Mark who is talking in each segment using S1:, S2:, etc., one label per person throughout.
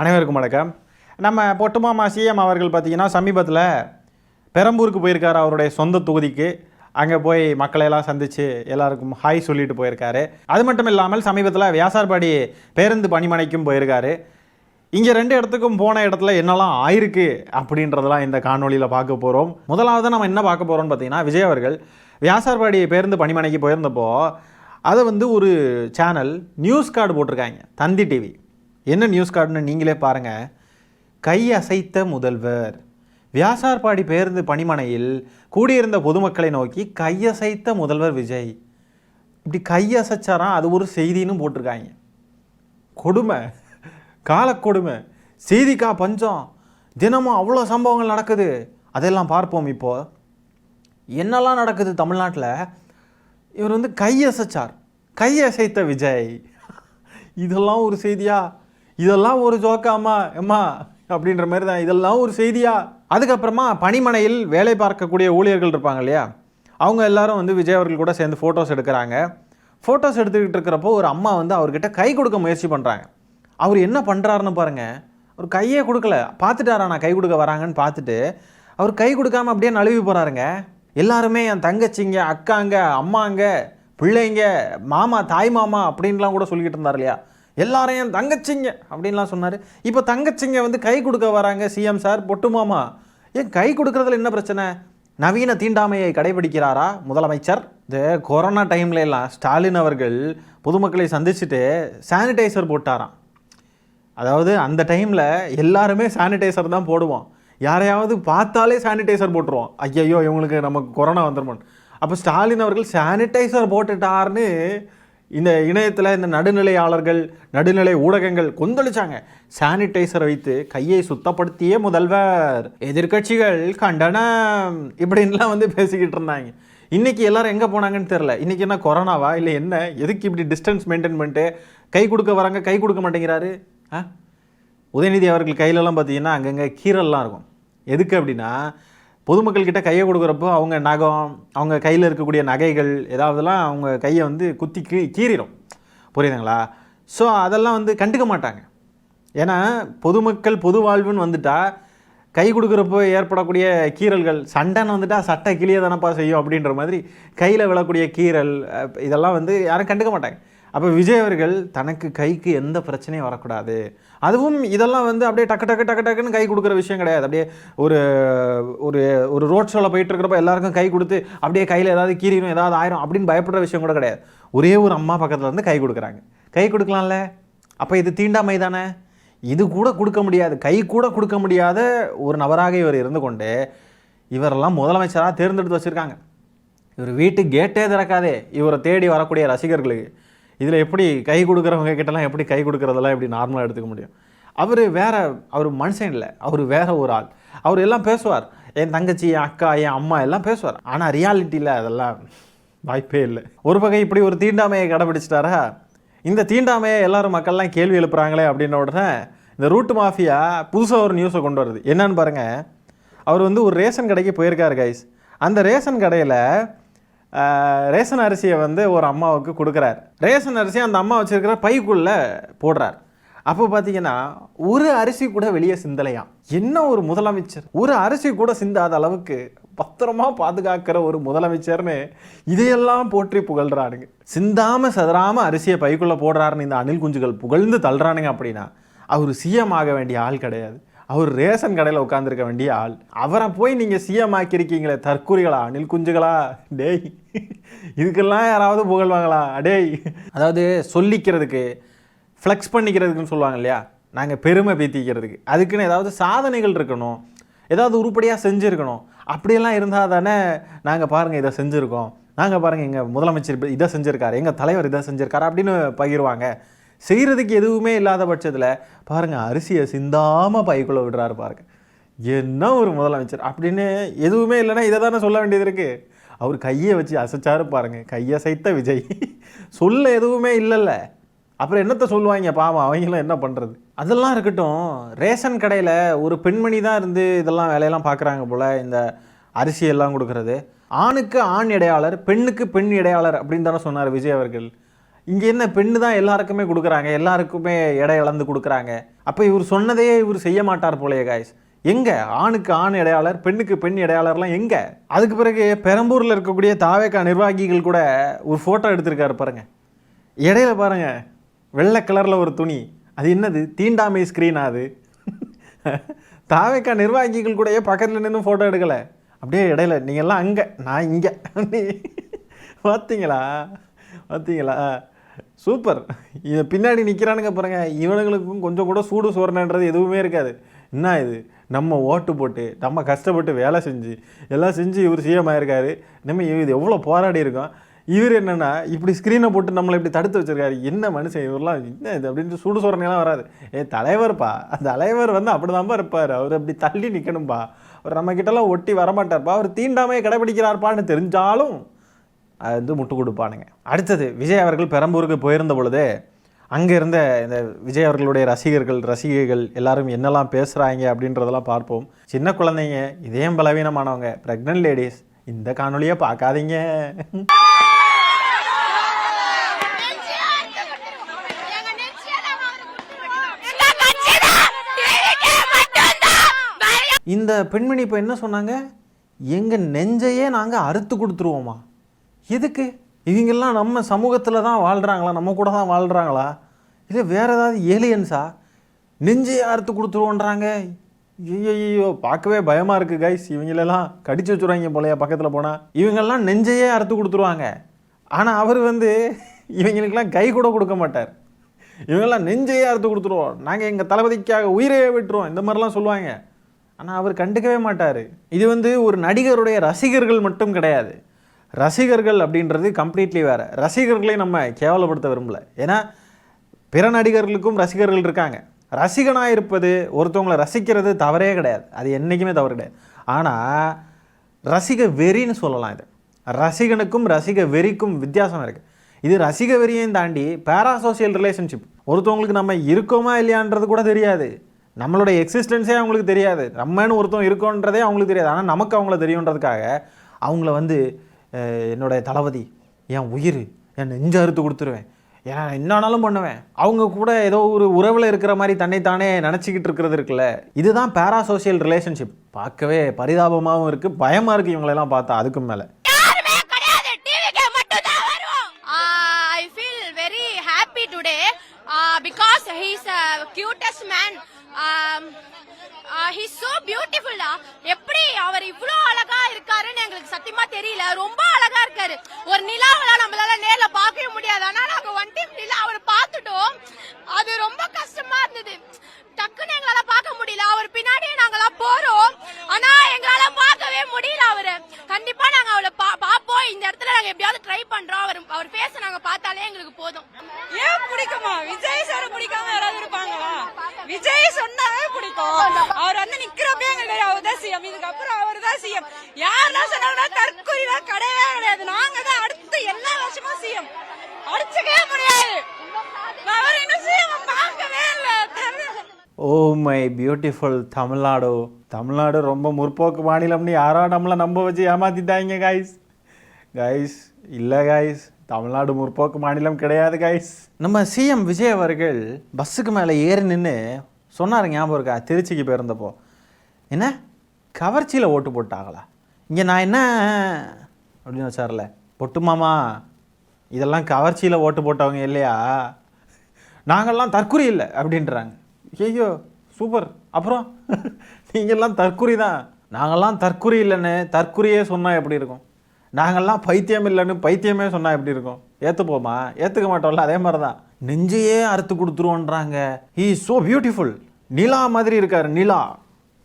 S1: அனைவருக்கும் வணக்கம். நம்ம பொட்டுமாமா சிஎம் அவர்கள் பார்த்திங்கன்னா சமீபத்தில் பெரம்பூருக்கு போயிருக்காரு. அவருடைய சொந்த தொகுதிக்கு அங்கே போய் மக்களையெல்லாம் சந்தித்து எல்லாருக்கும் ஹாய் சொல்லிட்டு போயிருக்காரு. அது மட்டும் இல்லாமல் சமீபத்தில் வியாசார்பாடி பேருந்து பணிமனைக்கும் போயிருக்காரு. இங்கே 2 இடத்துக்கும் போன இடத்துல என்னெல்லாம் ஆயிருக்கு அப்படின்றதெல்லாம் இந்த காணொலியில் பார்க்க போகிறோம். முதலாவது நம்ம என்ன பார்க்க போகிறோம்னு பார்த்தீங்கன்னா, விஜய் அவர்கள் வியாசார்பாடி பேருந்து பணிமனைக்கு போயிருந்தப்போ அதை ஒரு சேனல் நியூஸ் கார்டு போட்டிருக்காங்க, தந்தி டிவி. என்ன நியூஸ் கார்டுன்னு நீங்களே பாருங்கள். கை அசைத்த முதல்வர். வியாசார்பாடி பேருந்து பணிமனையில் கூடியிருந்த பொதுமக்களை நோக்கி கையசைத்த முதல்வர் விஜய். இப்படி கையசைச்சாராம், அது ஒரு செய்தின்னு போட்டிருக்காங்க. கொடுமை, காலக்கொடுமை, செய்திக்கா பஞ்சம். தினமும் அவ்வளோ சம்பவங்கள் நடக்குது. அதெல்லாம் பார்ப்போம். இப்போது என்னெல்லாம் நடக்குது தமிழ்நாட்டில். இவர் கையசைச்சார், கையசைத்த விஜய். இதெல்லாம் ஒரு செய்தியா? இதெல்லாம் ஒரு ஜோக்காமா எம்மா அப்படின்ற மாதிரி தான். இதெல்லாம் ஒரு செய்தியா? அதுக்கப்புறமா பணிமனையில் வேலை பார்க்கக்கூடிய ஊழியர்கள் இருப்பாங்க இல்லையா, அவங்க எல்லாரும் விஜய் அவர்கள் கூட சேர்ந்து ஃபோட்டோஸ் எடுக்கிறாங்க. ஃபோட்டோஸ் எடுத்துக்கிட்டு இருக்கிறப்போ ஒரு அம்மா அவர்கிட்ட கை கொடுக்க முயற்சி பண்ணுறாங்க. அவர் என்ன பண்ணுறாருன்னு பாருங்கள். அவர் கையே கொடுக்கல. பார்த்துட்டாரா நான் கை கொடுக்க வராங்கன்னு பார்த்துட்டு அவர் கை கொடுக்காமல் அப்படியே நழுவி போகிறாருங்க. எல்லாருமே என் தங்கச்சிங்க, அக்காங்க, அம்மாங்க, பிள்ளைங்க, மாமா, தாய் மாமா அப்படின்லாம் கூட சொல்லிக்கிட்டு இருந்தார் இல்லையா. எல்லாரும் என் தங்கச்சிங்க அப்படின்லாம் சொன்னார். இப்போ தங்கச்சிங்க கை கொடுக்க வராங்க. சிஎம் சார், பொட்டு மாமா, ஏன் கை கொடுக்குறதுல என்ன பிரச்சனை? நவீன தீண்டாமையை கடைபிடிக்கிறாரா முதலமைச்சர்? இந்த கொரோனா டைம்ல எல்லாம் ஸ்டாலின் அவர்கள் பொதுமக்களை சந்திச்சுட்டு சானிடைசர் போட்டாராம். அதாவது அந்த டைமில் எல்லாருமே சானிடைசர் தான் போடுவோம். யாரையாவது பார்த்தாலே சானிடைசர் போட்டுருவோம். ஐயையோ இவங்களுக்கு நமக்கு கொரோனா வந்துருமோன்னு. அப்போ ஸ்டாலின் அவர்கள் சானிடைசர் போட்டுட்டார்னு இந்த இணையத்தில் இந்த நடுநிலையாளர்கள், நடுநிலை ஊடகங்கள் கொந்தளிச்சாங்க. சானிடைசரை வைத்து கையை சுத்தப்படுத்திய முதல்வர், எதிர்கட்சிகள் கண்டனம் இப்படின்லாம் பேசிக்கிட்டு இருந்தாங்க. இன்றைக்கி எல்லாரும் எங்கே போனாங்கன்னு தெரில. இன்றைக்கி என்ன கொரோனாவா இல்லை என்ன? எதுக்கு இப்படி டிஸ்டன்ஸ் மெயின்டைன் பண்ணிட்டு கை கொடுக்க வராங்க, கை கொடுக்க மாட்டேங்கிறாரு? உதயநிதி அவர்கள் கையிலலாம் பார்த்தீங்கன்னா அங்கங்கே கீரல்லாம் இருக்கும். எதுக்கு அப்படின்னா, பொதுமக்கள்கிட்ட கையை கொடுக்குறப்போ அவங்க நகம், அவங்க கையில் இருக்கக்கூடிய நகைகள் ஏதாவதுலாம் அவங்க கையை குத்தி கீறிடும். புரியுதுங்களா? ஸோ அதெல்லாம் கண்டுக்க மாட்டாங்க. ஏன்னா பொதுமக்கள் பொது வாழ்வுன்னு வந்துட்டால் கை கொடுக்குறப்போ ஏற்படக்கூடிய கீறல்கள், சண்டைன்னு வந்துட்டால் சட்டை கிளியை தானப்பா செய்யும் அப்படின்ற மாதிரி கையில் விழக்கூடிய கீறல் இதெல்லாம் யாரும் கண்டுக்க மாட்டாங்க. அப்போ விஜய் அவர்கள் தனக்கு கைக்கு எந்த பிரச்சனையும் வரக்கூடாது. அதுவும் இதெல்லாம் அப்படியே டக்குன்னு கை கொடுக்குற விஷயம் கிடையாது. அப்படியே ஒரு ஒரு ஒரு ரோட் ஷோவில் போயிட்டு இருக்கிறப்ப எல்லாருக்கும் கை கொடுத்து அப்படியே கையில் ஏதாவது கீறிடும், ஏதாவது ஆயிரும் அப்படின்னு பயப்படுற விஷயம் கூட கிடையாது. ஒரே ஒரு அம்மா பக்கத்தில் கை கொடுக்குறாங்க. கை கொடுக்கலாம்ல. அப்போ இது தீண்டாமை தானே? இது கூட கொடுக்க முடியாது, கை கூட கொடுக்க முடியாத ஒரு நபராக இவர் இருந்து கொண்டு இவரெல்லாம் முதலமைச்சராக தேர்ந்தெடுத்து வச்சுருக்காங்க. இவர் வீட்டு கேட்டே திறக்காதே இவரை தேடி வரக்கூடிய ரசிகர்களுக்கு. இதில் எப்படி கை கொடுக்குறவங்க கிட்டலாம் எப்படி கை கொடுக்குறதெல்லாம் எப்படி நார்மலாக எடுத்துக்க முடியும்? அவர் மனுஷன் இல்லை, அவர் வேற ஒரு ஆள். அவர் எல்லாம் பேசுவார், என் தங்கச்சி, என் அக்கா, என் அம்மா எல்லாம் பேசுவார். ஆனால் ரியாலிட்டியில் அதெல்லாம் வாய்ப்பே இல்லை. ஒரு பக்கம் இப்படி ஒரு தீண்டாமையை கடைபிடிச்சிட்டாரா? இந்த தீண்டாமையை எல்லாரும் மக்கள்லாம் கேள்வி எழுப்புறாங்களே அப்படின்ன உடனே இந்த ரூட் மாஃபியா புதுசாக ஒரு நியூஸை கொண்டு வருது. என்னன்னு பாருங்கள். அவர் ஒரு ரேஷன் கடைக்கு போயிருக்காரு கைஸ். அந்த ரேஷன் கடையில் ரேஷன் அரிசியை ஒரு அம்மாவுக்கு கொடுக்குறார். ரேஷன் அரிசியை அந்த அம்மா வச்சுருக்கிற பைக்குள்ளே போடுறார். அப்போ பார்த்தீங்கன்னா ஒரு அரிசி கூட வெளியே சிந்தலையாம். என்ன ஒரு முதலமைச்சர்! ஒரு அரிசி கூட சிந்தாத அளவுக்கு பத்திரமா பாதுகாக்கிற ஒரு முதலமைச்சர்னு இதையெல்லாம் போற்றி புகழ்றானுங்க. சிந்தாமல் சதறாமல் அரிசியை பைக்குள்ளே போடுறாருன்னு இந்த அணில் குஞ்சுகள் புகழ்ந்து தள்ளுறானுங்க. அப்படின்னா அவர் சிஎம் ஆக வேண்டிய ஆள் கிடையாது. அவர் ரேஷன் கடையில் உட்காந்துருக்க வேண்டிய ஆள். அவரை போய் நீங்கள் சிஎம் ஆக்கியிருக்கீங்களே தற்கூரிகளா, அணில் குஞ்சுகளா? டேய், இதுக்கெல்லாம் யாராவது புகழ்வாங்களா? டேய், அதாவது சொல்லிக்கிறதுக்கு, ஃப்ளெக்ஸ் பண்ணிக்கிறதுக்குன்னு சொல்லுவாங்க இல்லையா, நாங்கள் பெருமை பீத்திக்கிறதுக்கு, அதுக்குன்னு ஏதாவது சாதனைகள் இருக்கணும், ஏதாவது உருப்படியாக செஞ்சுருக்கணும். அப்படியெல்லாம் இருந்தால் தானே நாங்கள் பாருங்கள் இதை செஞ்சுருக்கோம், நாங்கள் பாருங்கள் எங்கள் முதலமைச்சர் இதை செஞ்சுருக்காரு, எங்கள் தலைவர் இதை செஞ்சுருக்காரு அப்படின்னு பகிர்வாங்க. செய்கிறதுக்கு எதுவுமே இல்லாத பட்சத்தில் பாருங்கள் அரிசியை சிந்தாமல் பைக்குள்ளே விடுறாரு பாருங்க. என்ன ஒரு முதலமைச்சர்! அப்படின்னு எதுவுமே இல்லைன்னா இதை தானே சொல்ல வேண்டியது இருக்குது. அவர் கையை வச்சு அசைச்சாரு பாருங்கள், கையசைத்த விஜய். சொல்ல எதுவுமே இல்லைல்ல, அப்புறம் என்னத்தை சொல்லுவாங்க பாவம், அவங்களாம் என்ன பண்ணுறது? அதெல்லாம் இருக்கட்டும். ரேஷன் கடையில் ஒரு பெண்மணி தான் இதெல்லாம் வேலையெல்லாம் பார்க்குறாங்க போல், இந்த அரிசியெல்லாம் கொடுக்குறது. ஆணுக்கு ஆண் இடையாளர், பெண்ணுக்கு பெண் இடையாளர் அப்படின்னு தானே சொன்னார் விஜய் அவர்கள். இங்கே என்ன பெண்ணு தான் எல்லாருக்குமே கொடுக்குறாங்க, எல்லாருக்குமே எடை இழந்து கொடுக்குறாங்க. அப்போ இவர் சொன்னதே இவர் செய்ய மாட்டார் போலையே காய்ஸ். எங்கே ஆணுக்கு ஆண் இடையாளர், பெண்ணுக்கு பெண் இடையாளர்லாம் எங்கே? அதுக்கு பிறகு பெரம்பூரில் இருக்கக்கூடிய தாவேகா நிர்வாகிகள் கூட ஒரு ஃபோட்டோ எடுத்திருக்காரு பாருங்க. இடையில பாருங்க வெள்ளை கலரில் ஒரு துணி, அது என்னது தீண்டாமை ஸ்க்ரீனா அது? தாவேகா நிர்வாகிகள் கூட பக்கத்தில் நின்று ஃபோட்டோ எடுக்கலை, அப்படியே இடையில நீங்கள்லாம் அங்கே நான் இங்கே. பார்த்தீங்களா பார்த்தீங்களா? சூப்பர். இதை பின்னாடி நிற்கிறானுங்க பாருங்க, இவனுங்களுக்கும் கொஞ்சம் கூட சூடு சோறனன்றது எதுவுமே இருக்காது. என்ன இது, நம்ம ஓட்டு போட்டு நம்ம கஷ்டப்பட்டு வேலை செஞ்சு எல்லாம் செஞ்சு இவர் சிஎம் ஆயிருக்காரு, நம்ம இது எவ்வளோ போராடி இருக்கோம், இவர் என்னென்னா இப்படி ஸ்க்ரீனை போட்டு நம்மளை இப்படி தடுத்து வச்சுருக்காரு. என்ன மனுஷன் இவரெலாம், என்ன இது அப்படின்ட்டு சூடு சோறனையெல்லாம் வராது. தலைவர்ப்பா, தலைவர் வந்து அப்படி தான்ப்பா இருப்பார், அவர் அப்படி தள்ளி நிற்கணும்ப்பா, அவர் நம்மக்கிட்டலாம் ஒட்டி வரமாட்டார்ப்பா, அவர் தீண்டாமையை கடைபிடிக்கிறார்ப்பான்னு தெரிஞ்சாலும் அது வந்து முட்டு கொடுப்பானுங்க. அடுத்தது விஜய் அவர்கள் பெரம்பூருக்கு போயிருந்த பொழுது அங்கே இருந்த இந்த விஜய் அவர்களுடைய ரசிகைகள் எல்லாரும் என்னெல்லாம் பேசுகிறாங்க அப்படின்றதெல்லாம் பார்ப்போம். சின்ன குழந்தைங்க, இதயம் பலவீனமானவங்க, ப்ரெக்னென்ட் லேடிஸ் இந்த காணொலியை பார்க்காதீங்க. இந்த பெண்மணி இப்போ என்ன சொன்னாங்க, எங்கள் நெஞ்சையே நாங்கள் அறுத்து கொடுத்துருவோமா? எதுக்கு? இவங்கெல்லாம் நம்ம சமூகத்தில் தான் வாழ்கிறாங்களா, நம்ம கூட தான் வாழ்கிறாங்களா, இல்லை வேறு ஏதாவது ஏலியன்ஸா? நெஞ்சையே அறுத்து கொடுத்துருவோன்றாங்க. ஐயோ பார்க்கவே பயமாக இருக்குது கைஸ். இவங்களெல்லாம் கடிச்சு வச்சுருவாங்க போலையா பக்கத்தில் போனால். இவங்கெல்லாம் நெஞ்சையே அறுத்து கொடுத்துருவாங்க. ஆனால் அவர் வந்து இவங்களுக்கெல்லாம் கை கூட கொடுக்க மாட்டார். இவங்கெல்லாம் நெஞ்சையே அறுத்து கொடுத்துருவோம், நாங்கள் எங்கள் தளபதிக்காக உயிரையே விட்டுருவோம், இந்த மாதிரிலாம் சொல்லுவாங்க. ஆனால் அவர் கண்டுக்கவே மாட்டார். இது வந்து ஒரு நடிகருடைய ரசிகர்கள் மட்டும் கிடையாது. ரசிகர்கள் அப்படின்றது கம்ப்ளீட்லி வேறு. ரசிகர்களை நம்ம கேவலப்படுத்த விரும்பலை. ஏன்னா பிற நடிகர்களுக்கும் ரசிகர்கள் இருக்காங்க. ரசிகனாக இருப்பது, ஒருத்தவங்களை ரசிக்கிறது தவறே கிடையாது, அது என்றைக்குமே தவறு கிடையாது. ஆனால் ரசிக வெறின்னு சொல்லலாம். இது ரசிகனுக்கும் ரசிக வெறிக்கும் வித்தியாசம் இருக்குது. இது ரசிக வெறியையும் தாண்டி பேராசோசியல் ரிலேஷன்ஷிப். ஒருத்தவங்களுக்கு நம்ம இருக்கோமா இல்லையான்றது கூட தெரியாது, நம்மளோட எக்ஸிஸ்டன்ஸே அவங்களுக்கு தெரியாது, நம்மன்னு ஒருத்தவங்க இருக்கோன்றதே அவங்களுக்கு தெரியாது. ஆனால் நமக்கு அவங்கள தெரியுன்றதுக்காக அவங்கள வந்து என்னுடைய தளபதி என் உயிர், என் நெஞ்ச அறுத்து கொடுத்துருவேன், ஏன் என்னன்னாலும் பண்ணுவேன், அவங்க கூட ஏதோ ஒரு உறவில் இருக்கிற மாதிரி தன்னைத்தானே நினச்சிக்கிட்டு இருக்கிறது இருக்குல்ல, இதுதான் பேராசோசியல் ரிலேஷன்ஷிப். பார்க்கவே பரிதாபமாகவும் இருக்குது, பயமாக இருக்குது இவங்களெல்லாம் பார்த்தா. அதுக்கு மேலே
S2: he's so beautiful டா. எப்படி அவர் இவ்ளோ அழகா இருக்காருன்னு எங்களுக்கு சத்தியமா தெரியல. ரொம்ப அழகா இருக்காரு. ஒரு நிலாவல நம்மளால நேர்ல பார்க்கவே முடியாது. ஆனா நாங்க ஒன் டைம் நிலா அவரை பார்த்துட்டோம். அது ரொம்ப கஷ்டமா இருந்தது. டக்குன்னு எங்களால பார்க்க முடியல. அவர் பின்னாடியே நாங்களாம் போறோம். ஆனா எங்களால பார்க்கவே முடியல அவரை. கண்டிப்பா நாங்க அவளை பாப்போம். இந்த இடத்துல நாங்க எப்படியாவது ட்ரை பண்றோம். அவர் பேச நாங்க பார்த்தாலே எங்களுக்கு போதும்.
S3: ஏன் பிடிக்குமா? விஜய் சார் பிடிக்காம யாராவது இருப்பாங்களா? விஜய் சொன்னாவே பிடிக்கும். அவர் வந்து நிக்கிறப்பே எங்களுக்கு அவர் தான் சிஎம், இதுக்கப்புறம் அவர் தான் சிஎம். யாரெல்லாம் சொன்னாங்கன்னா தற்கொலைலாம் கிடையவே கிடையாது. நாங்க தான் அடுத்து எல்லா வருஷமும் சிஎம். அடிச்சுக்கவே முடியாது. அவர் இன்னும் சிஎம் பார்க்கவே இல்லை.
S1: Oh my beautiful Tamil Nadu. Tamil Nadu ரொம்ப முற்போக்கு மாநிலம்னு யாரோ நம்மளை நம்ப வச்சு ஏமாத்திட்டாங்க கைஸ். இல்லை கைஸ், தமிழ்நாடு முற்போக்கு மாநிலம் கிடையாது கைஸ். நம்ம சிஎம் விஜய் அவர்கள் பஸ்ஸுக்கு மேலே ஏறி நின்று சொன்னார், ஞாபகம் இருக்கா? திருச்சிக்கு போயிருந்தப்போ என்ன கவர்ச்சியில் ஓட்டு போட்டாங்களா, இங்கே நான் என்ன அப்படின்னு வச்சார்ல, பொட்டு மாமா இதெல்லாம் கவர்ச்சியில் ஓட்டு போட்டவங்க இல்லையா, நாங்கள்லாம் தற்குறி இல்லை அப்படின்றாங்க. ஐயோ சூப்பர். அப்புறம் நீங்கள்லாம் தற்குறி தான், நாங்கள்லாம் தற்குறி இல்லைன்னு தற்குறியே சொன்னால் எப்படி இருக்கும், நாங்கள்லாம் பைத்தியம் இல்லைன்னு பைத்தியமே சொன்னால் எப்படி இருக்கும், ஏற்றுப்போமா? ஏற்றுக்க மாட்டோம்ல. அதே மாதிரி தான் நெஞ்சையே அறுத்து கொடுத்துருவோன்றாங்க. He is so beautiful. நிலா மாதிரி இருக்கார், நிலா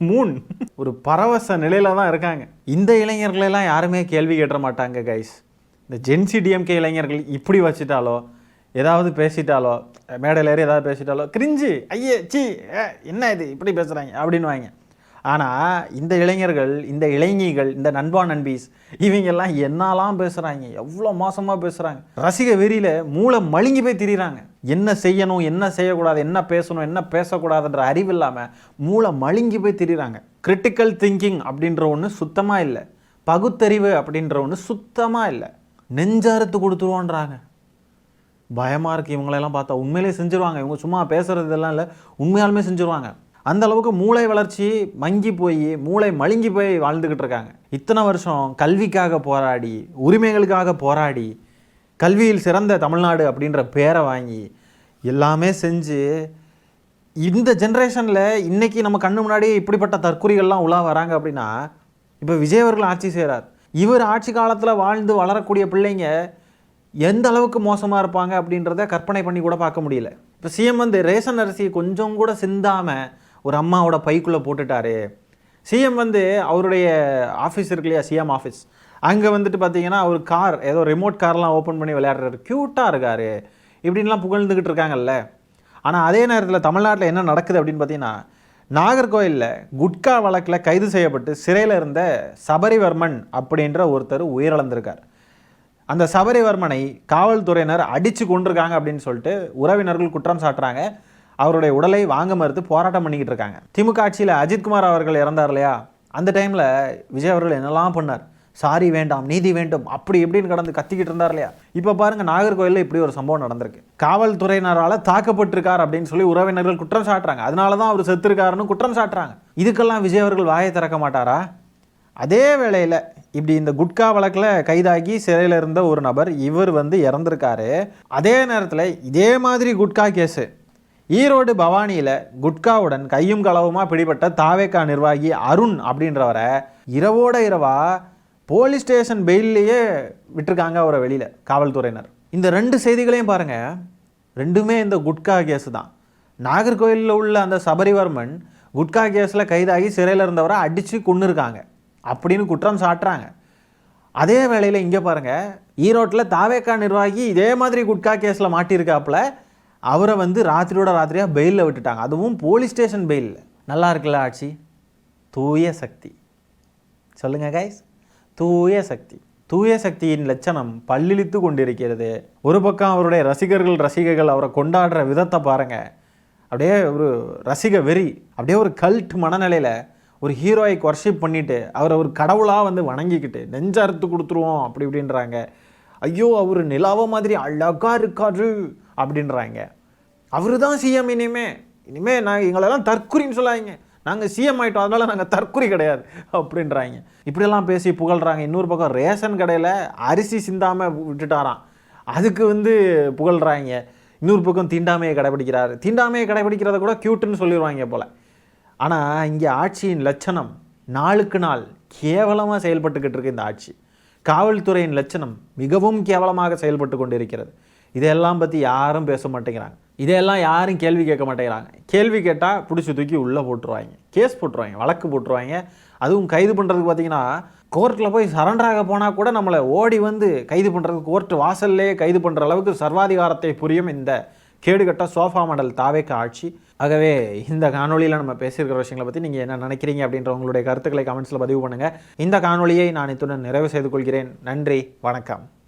S1: மூன். ஒரு பரவச நிலையில தான் இருக்காங்க. இந்த இளைஞர்களெல்லாம் யாருமே கேள்வி கேட்ட மாட்டாங்க கைஸ். இந்த ஜென்சி டிஎம்கே இளைஞர்கள் இப்படி வச்சுட்டாலோ, ஏதாவது பேசிட்டாலோ, மேடையில் ஏறி ஏதாவது பேசிட்டாலோ கிரிஞ்சு, ஐயே சி என்ன இது இப்படி பேசுகிறாங்க அப்படின்னு வாங்க. ஆனால் இந்த இளைஞர்கள், இந்த இளைஞிகள், இந்த நண்பா நண்பீஸ் இவங்கெல்லாம் என்னெல்லாம் பேசுகிறாங்க, எவ்வளோ மோசமாக பேசுகிறாங்க. ரசிக வெறியில் மூளை மழுங்கி போய் திரிகிறாங்க. என்ன செய்யணும், என்ன செய்யக்கூடாது, என்ன பேசணும், என்ன பேசக்கூடாதுன்ற அறிவு இல்லாமல் மூளை மழுங்கி போய் திரிகிறாங்க. கிரிட்டிக்கல் திங்கிங் அப்படின்ற ஒன்று சுத்தமாக இல்லை, பகுத்தறிவு அப்படின்ற ஒன்று சுத்தமாக இல்லை. நெஞ்சறுத்து கொடுத்துருவோன்றாங்க. பயமாக இருக்குது இவங்களெல்லாம் பார்த்தா. உண்மையிலே செஞ்சுருவாங்க, இவங்க சும்மா பேசுகிறது இதெல்லாம் இல்லை, உண்மையாலுமே செஞ்சுருவாங்க. அந்த அளவுக்கு மூளை வளர்ச்சி மங்கி போய் மூளை மழுங்கி போய் வாழ்ந்துக்கிட்டு இருக்காங்க. இத்தனை வருஷம் கல்விக்காக போராடி, உரிமைகளுக்காக போராடி, கல்வியில் சிறந்த தமிழ்நாடு அப்படின்ற பேரை வாங்கி எல்லாமே செஞ்சு இந்த ஜென்ரேஷனில் இன்றைக்கி நம்ம கண்ணு முன்னாடி இப்படிப்பட்ட தற்குறிகள்லாம் உலா வராங்க அப்படின்னா, இப்போ விஜய் அவர்கள் ஆட்சி செய்கிறார். இவர் ஆட்சி காலத்தில் வாழ்ந்து வளரக்கூடிய பிள்ளைங்க எந்த அளவுக்கு மோசமாக இருப்பாங்க அப்படின்றத கற்பனை பண்ணி கூட பார்க்க முடியல. இப்போ சிஎம் வந்து ரேஷன் அரிசியை கொஞ்சம் கூட சிந்தாமல் ஒரு அம்மாவோட பைக்குள்ளே போட்டுட்டாரு. சிஎம் வந்து அவருடைய ஆஃபீஸ் இருக்கு இல்லையா, சிஎம் ஆஃபீஸ், அங்கே வந்துட்டு பார்த்தீங்கன்னா ஒரு கார், ஏதோ ரிமோட் கார்லாம் ஓப்பன் பண்ணி விளையாடுறாரு, க்யூட்டாக இருக்கார் இப்படின்லாம் புகழ்ந்துக்கிட்டு இருக்காங்கல்ல. ஆனால் அதே நேரத்தில் தமிழ்நாட்டில் என்ன நடக்குது அப்படின்னு பார்த்தீங்கன்னா, நாகர்கோயிலில் குட்கா வழக்கில் கைது செய்யப்பட்டு சிறையில் இருந்த சபரிவர்மன் அப்படின்ற ஒருத்தர் உயிரிழந்திருக்கார். அந்த சபரிவர்மனை காவல்துறையினர் அடித்து கொண்டிருக்காங்க அப்படின்னு சொல்லிட்டு உறவினர்கள் குற்றம் சாட்டுறாங்க. அவருடைய உடலை வாங்க மறுத்து போராட்டம் பண்ணிக்கிட்டு இருக்காங்க. திமுக ஆட்சியில் அஜித்குமார் அவர்கள் இறந்தார் இல்லையா, அந்த டைமில் விஜய் அவர்கள் என்னெல்லாம் பண்ணார், சாரி வேண்டாம் நீதி வேண்டும் அப்படி எப்படின்னு கடந்து கத்திக்கிட்டு இருந்தார் இல்லையா. இப்போ பாருங்கள், நாகர்கோயிலில் இப்படி ஒரு சம்பவம் நடந்திருக்கு. காவல்துறையினரால் தாக்கப்பட்டிருக்கார் அப்படின்னு சொல்லி உறவினர்கள் குற்றம் சாட்டுறாங்க. அதனால தான் அவர் செத்துருக்காருன்னு குற்றம் சாட்டுறாங்க. இதுக்கெல்லாம் விஜய் அவர்கள் வாயை திறக்க மாட்டாரா? அதே வேளையில் இப்படி இந்த குட்கா வழக்கில் கைதாகி சிறையில் இருந்த ஒரு நபர் இவர் வந்து இறந்துருக்காரு. அதே நேரத்தில் இதே மாதிரி குட்கா கேஸு ஈரோடு பவானியில் குட்காவுடன் கையும் களவுமா பிடிபட்ட தாவேகா நிர்வாகி அருண் அப்படின்றவரை இரவோட இரவா போலீஸ் ஸ்டேஷன் பெயிலேயே விட்டுருக்காங்க அவரை வெளியில் காவல்துறையினர். இந்த ரெண்டு செய்திகளையும் பாருங்கள், ரெண்டுமே இந்த குட்கா கேஸு தான். நாகர்கோயிலில் உள்ள அந்த சபரிவர்மன் குட்கா கேஸில் கைதாகி சிறையில் இருந்தவரை அடித்து கொன்னுருக்காங்க அப்படின்னு குற்றம் சாட்டுறாங்க. அதே வேளையில் இங்கே பாருங்கள், ஈரோட்டில் தாவேகா நிர்வாகி இதே மாதிரி குட்கா கேஸில் மாட்டியிருக்காப்புல, அவரை வந்து ராத்திரியோட ராத்திரியாக பெயிலில் விட்டுட்டாங்க, அதுவும் போலீஸ் ஸ்டேஷன் பெயிலில். நல்லா இருக்குல்ல ஆட்சி? தூய சக்தி. சொல்லுங்கள் கைஸ், தூய சக்தி. தூய சக்தியின் லட்சணம் பல்லிழித்து கொண்டிருக்கிறது. ஒரு பக்கம் அவருடைய ரசிகர்கள் அவரை கொண்டாடுற விதத்தை பாருங்கள், அப்படியே ஒரு ரசிக வெறி, அப்படியே ஒரு கல்ட் மனநிலையில் ஒரு ஹீரோயிக் வர்ஷிப் பண்ணிவிட்டு அவரை ஒரு கடவுளாக வந்து வணங்கிக்கிட்டு நெஞ்ச அறுத்து கொடுத்துருவோம் அப்படி இப்படின்றாங்க. ஐயோ அவர் நிலாவை மாதிரி அழகாக இருக்காரு அப்படின்றாங்க. அவர் தான் சிஎம் இனிமே நாங்கள் எங்களெல்லாம் தற்குறின்னு சொல்லாங்க, நாங்கள் சிஎம் ஆகிட்டோம் அதனால நாங்கள் தற்குறி கிடையாது அப்படின்றாங்க. இப்படியெல்லாம் பேசி புகழ்கிறாங்க. இன்னொரு பக்கம் ரேஷன் கடையில் அரிசி சிந்தாமல் விட்டுட்டாராம், அதுக்கு வந்து புகழ்கிறாங்க. இன்னொரு பக்கம் தீண்டாமையை கடைபிடிக்கிறாரு, தீண்டாமையை கடைபிடிக்கிறத கூட க்யூட்டுன்னு சொல்லிடுவாங்க போல். ஆனால் இங்கே ஆட்சியின் லட்சணம் நாளுக்கு நாள் கேவலமாக செயல்பட்டுக்கிட்டு இருக்கு. இந்த ஆட்சி காவல்துறையின் லட்சணம் மிகவும் கேவலமாக செயல்பட்டு கொண்டிருக்கிறது. இதையெல்லாம் பற்றி யாரும் பேச மாட்டேங்கிறாங்க, இதையெல்லாம் யாரும் கேள்வி கேட்க மாட்டேங்கிறாங்க. கேள்வி கேட்டால் பிடிச்சி தூக்கி உள்ளே போட்டுருவாங்க, கேஸ் போட்டுருவாங்க, வழக்கு போட்டுருவாங்க. அதுவும் கைது பண்ணுறதுக்கு பார்த்திங்கன்னா கோர்ட்டில் போய் சரண்டராக போனால் கூட நம்மளை ஓடி வந்து கைது பண்ணுறதுக்கு கோர்ட்டு வாசல்லே கைது பண்ணுற அளவுக்கு சர்வாதிகாரத்தை புரியும் இந்த கேடுகட்ட சோஃபா மாடல் தாவேகா ஆட்சி. ஆகவே இந்த காணொலியில் நம்ம பேசியிருக்கிற விஷயங்களை பற்றி நீங்கள் என்ன நினைக்கிறீங்க அப்படின்ற உங்களுடைய கருத்துக்களை கமெண்ட்ஸில் பதிவு பண்ணுங்கள். இந்த காணொலியை நான் இத்துடன் நிறைவு செய்து கொள்கிறேன். நன்றி, வணக்கம்.